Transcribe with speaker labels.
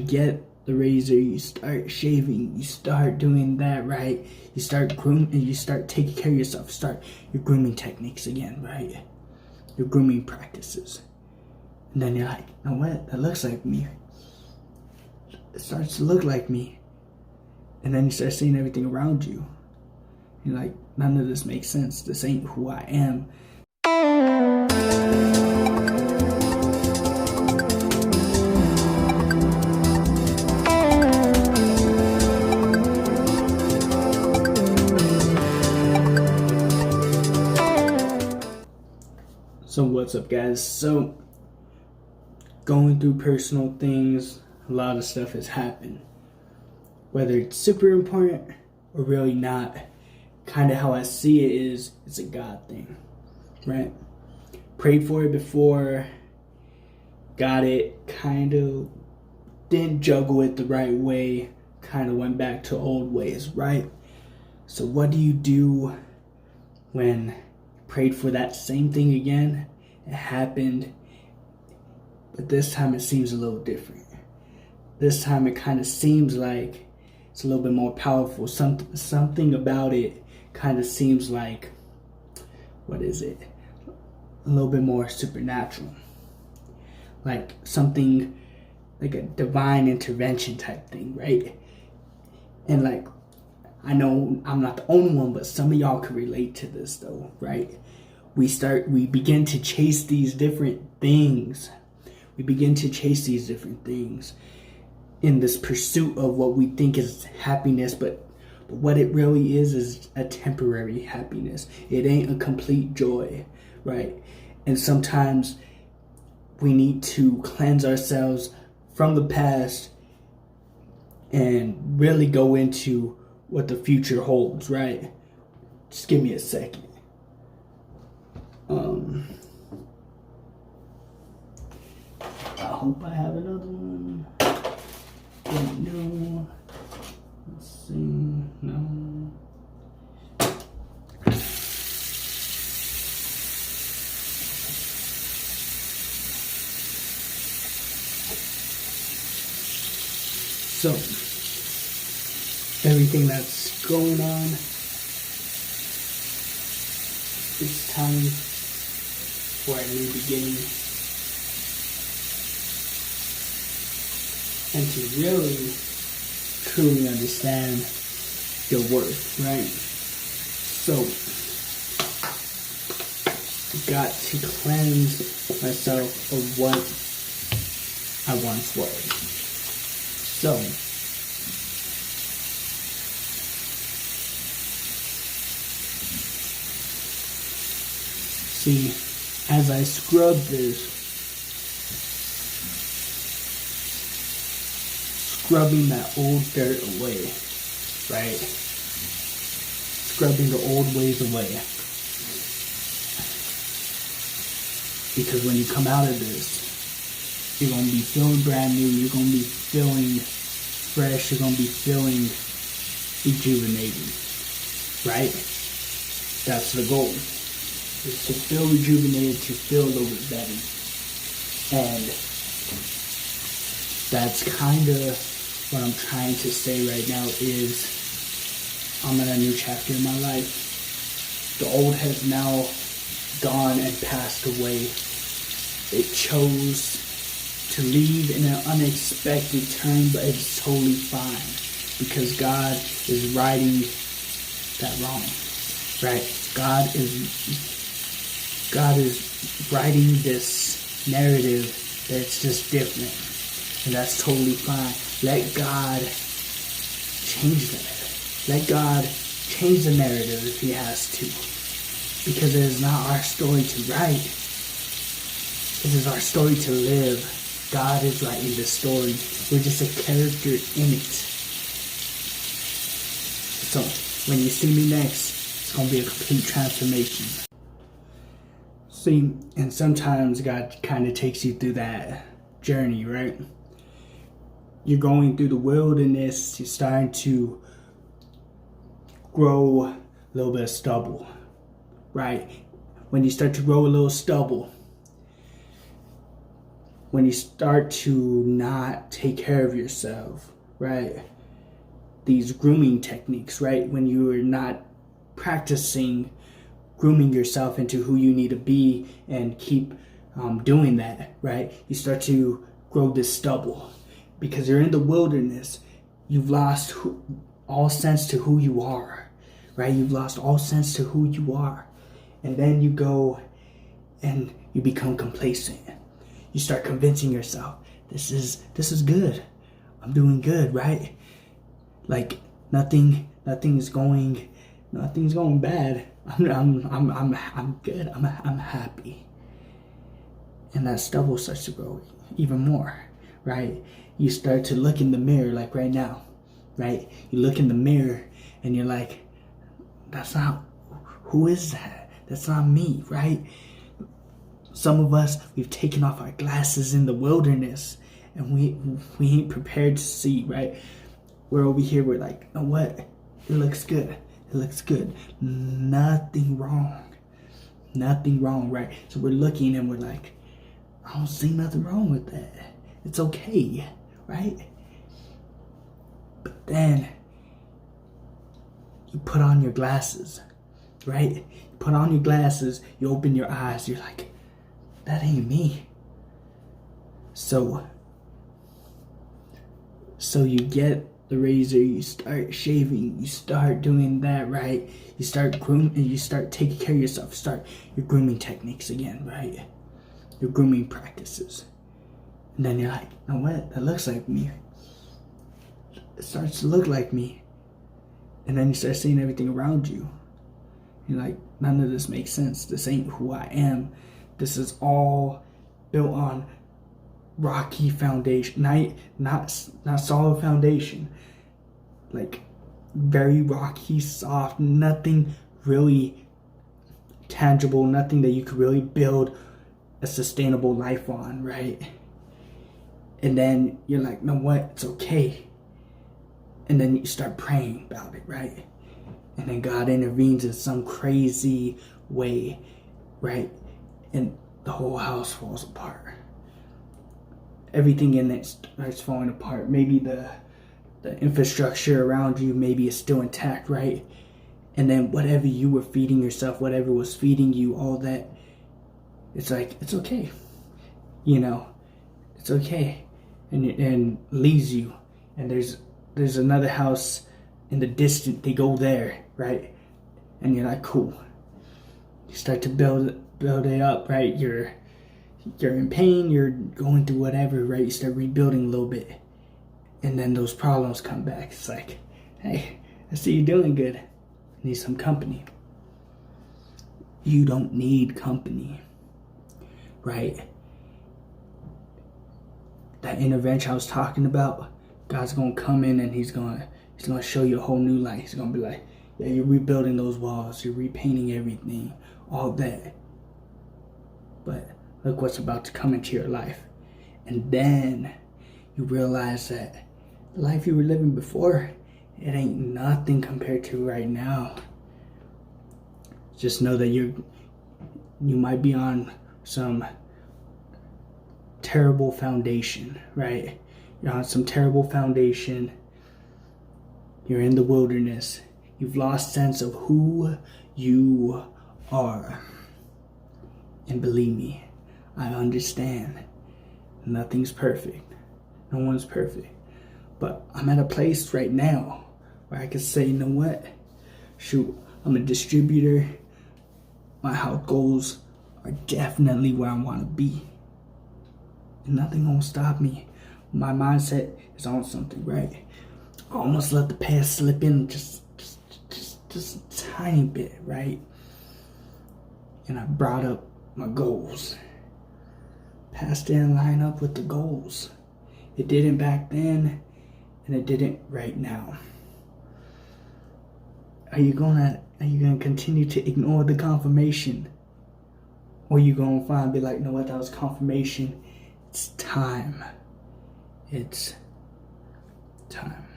Speaker 1: get the razor, you start shaving, you start doing that, right? You start grooming, you start taking care of yourself, start your grooming techniques again, right? Your grooming practices. And then you're like, you know what? That looks like me. It starts to look like me. And then you start seeing everything around you. You're like, none of this makes sense. This ain't who I am. So what's up, guys? So going through personal things, a lot of stuff has happened. Whether it's super important or really not, kind of how I see it is, it's a God thing, right? Prayed for it before, got it, kind of didn't juggle it the right way, kind of went back to old ways, right? So what do you do when you prayed for that same thing again? It happened, but this time it seems a little different. This time it kind of seems like it's a little bit more powerful. Something about it kind of seems like, what is it? A little bit more supernatural. Like something like a divine intervention type thing, right? And like, I know I'm not the only one, but some of y'all can relate to this though, right? We begin to chase these different things. We begin to chase these different things in this pursuit of what we think is happiness, but what it really is a temporary happiness. It ain't a complete joy, right? And sometimes we need to cleanse ourselves from the past and really go into what the future holds, right? Just give me a second. I hope I have another one. No. Let's see. No. So, everything that's going on, it's time for a new beginning. And to really, truly understand your worth, right? So, got to cleanse myself of what I once was. So, see, as I scrub this, scrubbing that old dirt away, right? Scrubbing the old ways away. Because when you come out of this, you're going to be feeling brand new, you're going to be feeling fresh, you're going to be feeling rejuvenated, right? That's the goal, is to feel rejuvenated, to feel a little bit better. And that's kind of what I'm trying to say right now is I'm in a new chapter in my life. The old has now gone and passed away. It chose to leave in an unexpected turn, but it's totally fine because God is righting that wrong, right? God is writing this narrative that's just different, and that's totally fine. Let God change that. Let God change the narrative if He has to, because it is not our story to write. It is our story to live. God is writing the story. We're just a character in it. So, when you see me next, it's going to be a complete transformation. See, and sometimes God kind of takes you through that journey, right? You're going through the wilderness, you're starting to grow a little bit of stubble, right? When you start to grow a little stubble, when you start to not take care of yourself, right? These grooming techniques, right? When you are not practicing grooming yourself into who you need to be and keep doing that, right? You start to grow this stubble because you're in the wilderness. You've lost all sense to who you are, right? You've lost all sense to who you are. And then you go and you become complacent. You start convincing yourself, this is good. I'm doing good, right? Like nothing's going bad. I'm good. I'm happy. And that stubble starts to grow even more, right? You start to look in the mirror, like right now, right? You look in the mirror and you're like, who is that? That's not me, right? Some of us, we've taken off our glasses in the wilderness and we ain't prepared to see, right? We're over here, we're like, you know what? It looks good. It looks good. Nothing wrong, right? So we're looking and we're like, I don't see nothing wrong with that. It's okay, right? But then you put on your glasses, right? You put on your glasses, you open your eyes, you're like, that ain't me. So you get the razor, you start shaving, you start doing that, right? You start grooming, you start taking care of yourself, start your grooming techniques again, right? Your grooming practices. And then you're like, you know what? That looks like me. It starts to look like me. And then you start seeing everything around you. You're like, none of this makes sense. This ain't who I am. This is all built on rocky foundation, not solid foundation. Like very rocky, soft, nothing really tangible, nothing that you could really build a sustainable life on, right? And then you're like, you know what? It's okay. And then you start praying about it, right? And then God intervenes in some crazy way, right? And the whole house falls apart. Everything in it starts falling apart. Maybe the infrastructure around you maybe is still intact, right? And then whatever you were feeding yourself, whatever was feeding you, all that, it's like, it's okay. You know, it's okay. And leaves you. And there's another house in the distance. They go there, right? And you're like, cool. You start to build it up, right? You're in pain, you're going through whatever, right? You start rebuilding a little bit. And then those problems come back. It's like, hey, I see you doing good. I need some company. You don't need company, right? That intervention I was talking about, God's gonna come in and he's gonna show you a whole new light. He's gonna be like, yeah, you're rebuilding those walls, you're repainting everything, all that. But look what's about to come into your life. And then you realize that the life you were living before, it ain't nothing compared to right now. Just know that you might be on some terrible foundation, right? You're on some terrible foundation. You're in the wilderness. You've lost sense of who you are. And believe me, I understand. Nothing's perfect. No one's perfect. But I'm at a place right now where I can say, you know what? Shoot, I'm a distributor. My health goals are definitely where I want to be. And nothing won't stop me. My mindset is on something, right? I almost let the past slip in just a tiny bit, right? And I brought up my goals. Past didn't line up with the goals. It didn't back then, and it didn't right now. Are you gonna continue to ignore the confirmation? Or are you gonna be like, you know what, that was confirmation. It's time. It's time.